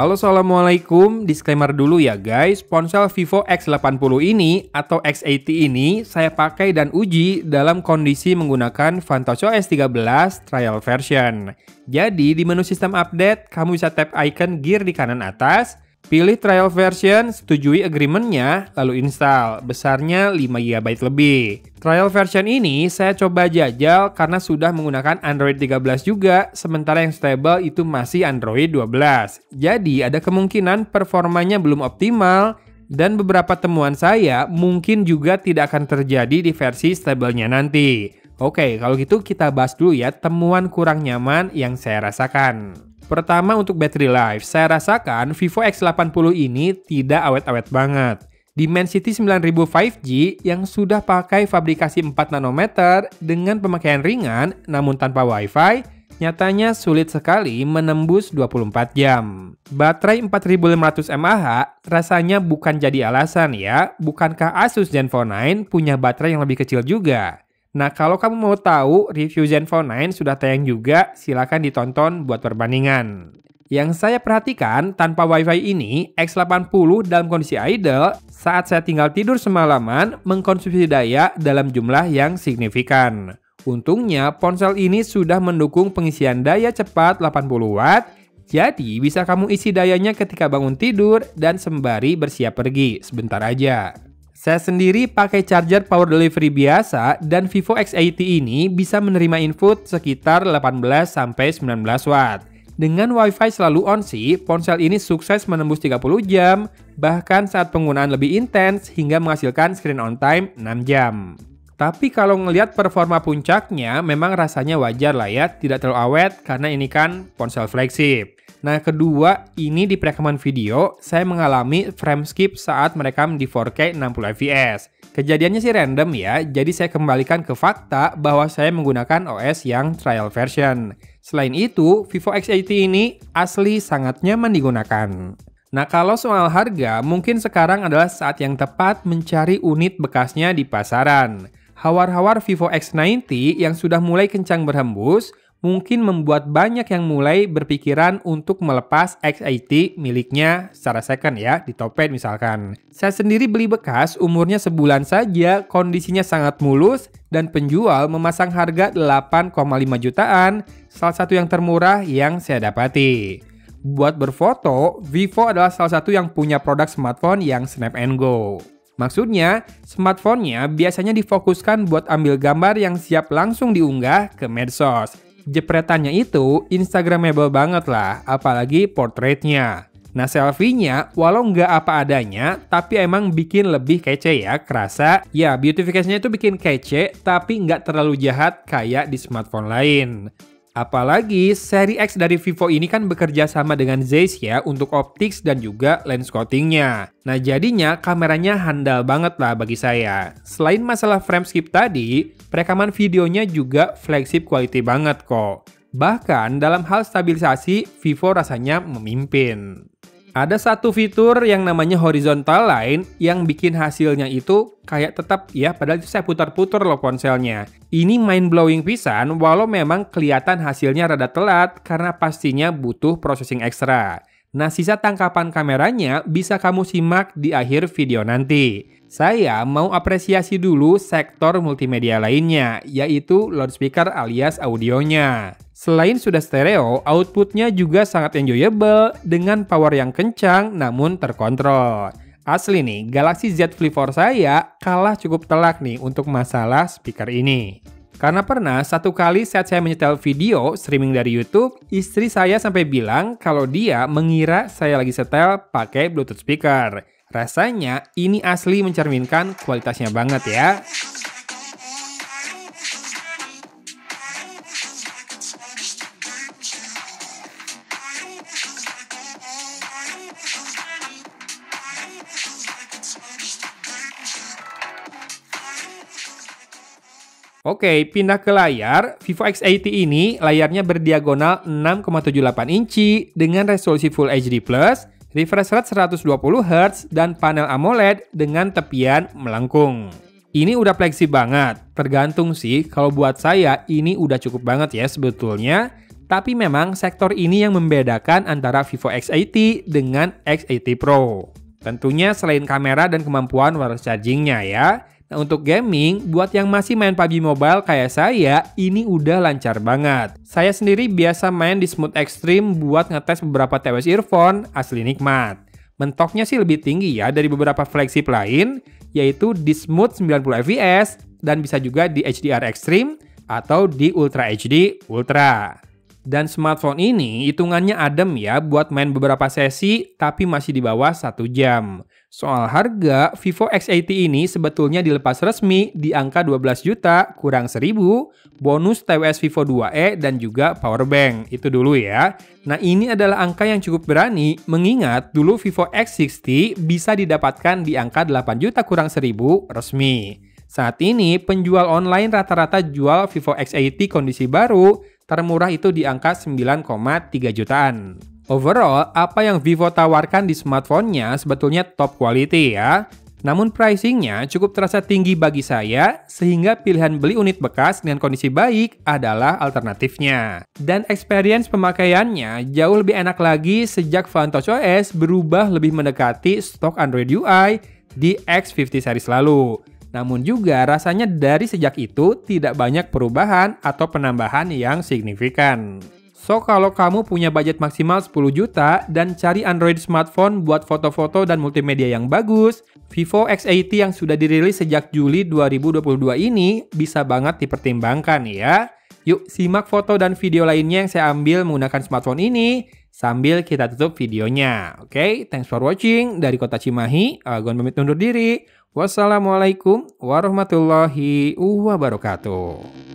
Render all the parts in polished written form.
Halo, assalamualaikum. Disclaimer dulu ya guys, ponsel Vivo X80 ini atau X80 ini saya pakai dan uji dalam kondisi menggunakan VantageOS 13 trial version. Jadi di menu sistem update, kamu bisa tap icon gear di kanan atas, pilih trial version, setujui agreement-nya, lalu install, besarnya 5 GB lebih. Trial version ini saya coba jajal karena sudah menggunakan Android 13 juga, sementara yang stable itu masih Android 12. Jadi ada kemungkinan performanya belum optimal, dan beberapa temuan saya mungkin juga tidak akan terjadi di versi stabilnya nanti. Oke, kalau gitu kita bahas dulu ya temuan kurang nyaman yang saya rasakan. Pertama untuk battery life, saya rasakan Vivo X80 ini tidak awet-awet banget. Dimensity 9000 5G yang sudah pakai fabrikasi 4 nanometer dengan pemakaian ringan namun tanpa Wi-Fi, nyatanya sulit sekali menembus 24 jam. Baterai 4500 mAh rasanya bukan jadi alasan ya, bukankah Asus Zenfone 9 punya baterai yang lebih kecil juga? Nah, kalau kamu mau tahu review Zenfone 9 sudah tayang juga, silakan ditonton buat perbandingan. Yang saya perhatikan, tanpa Wi-Fi ini, X80 dalam kondisi idle, saat saya tinggal tidur semalaman, mengkonsumsi daya dalam jumlah yang signifikan. Untungnya, ponsel ini sudah mendukung pengisian daya cepat 80 Watt, jadi bisa kamu isi dayanya ketika bangun tidur dan sembari bersiap pergi, sebentar aja. Saya sendiri pakai charger power delivery biasa dan Vivo X80 ini bisa menerima input sekitar 18-19 Watt. Dengan Wi-Fi selalu on sih, ponsel ini sukses menembus 30 jam, bahkan saat penggunaan lebih intens hingga menghasilkan screen on time 6 jam. Tapi kalau ngelihat performa puncaknya, memang rasanya wajar lah ya, tidak terlalu awet karena ini kan ponsel flagship. Nah, kedua, ini di perekaman video, saya mengalami frame skip saat merekam di 4K 60 fps. Kejadiannya sih random ya, jadi saya kembalikan ke fakta bahwa saya menggunakan OS yang trial version. Selain itu, Vivo X80 ini asli sangat nyaman digunakan. Nah, kalau soal harga, mungkin sekarang adalah saat yang tepat mencari unit bekasnya di pasaran. Hawar-hawar Vivo X90 yang sudah mulai kencang berhembus, mungkin membuat banyak yang mulai berpikiran untuk melepas X80 miliknya secara second ya, di Topet misalkan. Saya sendiri beli bekas, umurnya sebulan saja, kondisinya sangat mulus, dan penjual memasang harga 8,5 jutaan, salah satu yang termurah yang saya dapati. Buat berfoto, Vivo adalah salah satu yang punya produk smartphone yang Snap and Go. Maksudnya, smartphone-nya biasanya difokuskan buat ambil gambar yang siap langsung diunggah ke medsos. Jepretannya itu Instagramable banget lah, apalagi portraitnya. Nah, selfie-nya walau nggak apa adanya, tapi emang bikin lebih kece ya, kerasa. Ya, beautification-nya itu bikin kece, tapi nggak terlalu jahat kayak di smartphone lain. Apalagi seri X dari Vivo ini kan bekerja sama dengan Zeiss ya untuk optics dan juga lens coating-nya. Nah, jadinya kameranya handal banget lah bagi saya. Selain masalah frame skip tadi, perekaman videonya juga flagship quality banget kok. Bahkan dalam hal stabilisasi, Vivo rasanya memimpin. Ada satu fitur yang namanya horizontal line yang bikin hasilnya itu kayak tetap ya, padahal itu saya putar-putar loh ponselnya. Ini mind-blowing pisan walau memang kelihatan hasilnya rada telat karena pastinya butuh processing ekstra. Nah, sisa tangkapan kameranya bisa kamu simak di akhir video nanti. Saya mau apresiasi dulu sektor multimedia lainnya, yaitu loudspeaker alias audionya. Selain sudah stereo, outputnya juga sangat enjoyable dengan power yang kencang namun terkontrol. Asli nih, Galaxy Z Flip 4 saya kalah cukup telak nih untuk masalah speaker ini. Karena pernah satu kali saat saya menyetel video streaming dari YouTube, istri saya sampai bilang kalau dia mengira saya lagi setel pakai Bluetooth speaker. Rasanya ini asli mencerminkan kualitasnya banget ya. Oke, pindah ke layar. Vivo X80 ini layarnya berdiagonal 6,78 inci dengan resolusi Full HD+, refresh rate 120 Hz, dan panel AMOLED dengan tepian melengkung. Ini udah fleksibel banget, tergantung sih, kalau buat saya ini udah cukup banget ya sebetulnya. Tapi memang sektor ini yang membedakan antara Vivo X80 dengan X80 Pro. Tentunya selain kamera dan kemampuan wireless chargingnya ya. Nah, untuk gaming, buat yang masih main PUBG Mobile kayak saya, ini udah lancar banget. Saya sendiri biasa main di Smooth Extreme buat ngetes beberapa TWS earphone, asli nikmat. Mentoknya sih lebih tinggi ya dari beberapa flagship lain, yaitu di Smooth 90 fps, dan bisa juga di HDR Extreme, atau di Ultra HD Ultra. Dan smartphone ini hitungannya adem ya buat main beberapa sesi, tapi masih di bawah 1 jam. Soal harga, Vivo X80 ini sebetulnya dilepas resmi di angka 12 juta kurang 1000, bonus TWS Vivo 2e dan juga powerbank. Itu dulu ya. Nah, ini adalah angka yang cukup berani, mengingat dulu Vivo X60 bisa didapatkan di angka 8 juta kurang 1000 resmi. Saat ini, penjual online rata-rata jual Vivo X80 kondisi baru, termurah itu di angka 9,3 jutaan. Overall, apa yang Vivo tawarkan di smartphone-nya sebetulnya top quality ya. Namun pricing-nya cukup terasa tinggi bagi saya, sehingga pilihan beli unit bekas dengan kondisi baik adalah alternatifnya. Dan experience pemakaiannya jauh lebih enak lagi sejak VantoshOS berubah lebih mendekati stok Android UI di X50 series lalu. Namun juga rasanya dari sejak itu tidak banyak perubahan atau penambahan yang signifikan. So, kalau kamu punya budget maksimal 10 juta dan cari Android smartphone buat foto-foto dan multimedia yang bagus, Vivo X80 yang sudah dirilis sejak Juli 2022 ini bisa banget dipertimbangkan ya. Yuk, simak foto dan video lainnya yang saya ambil menggunakan smartphone ini sambil kita tutup videonya. Oke, thanks for watching. Dari Kota Cimahi, Agon pamit undur diri. Wassalamualaikum warahmatullahi wabarakatuh.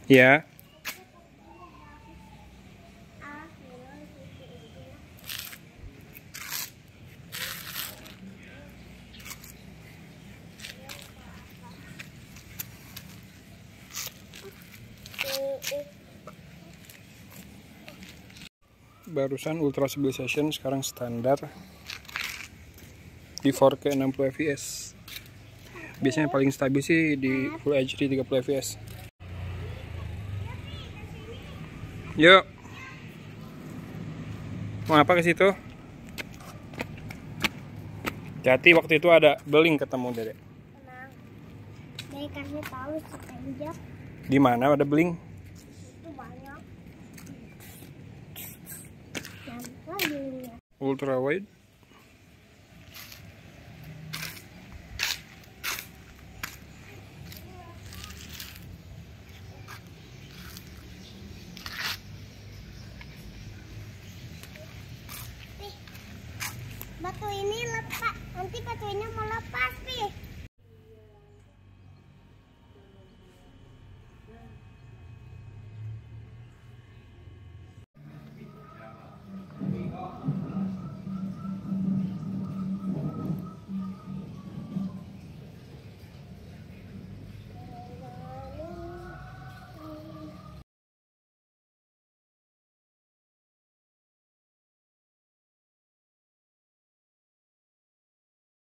Ya. Barusan Ultra Stabilization, sekarang standar di 4K 60 fps. Biasanya paling stabil sih di Full HD 30 fps. Yuk. Mau apa ke situ? Hati waktu itu ada beling ketemu Dede. Tenang. Dede kasih tahu sepanjang. Di mana ada beling? Itu banyak. Yang belingnya. Ultra wide. Batu ini lepas, nanti batu ini mau lepas, Pi.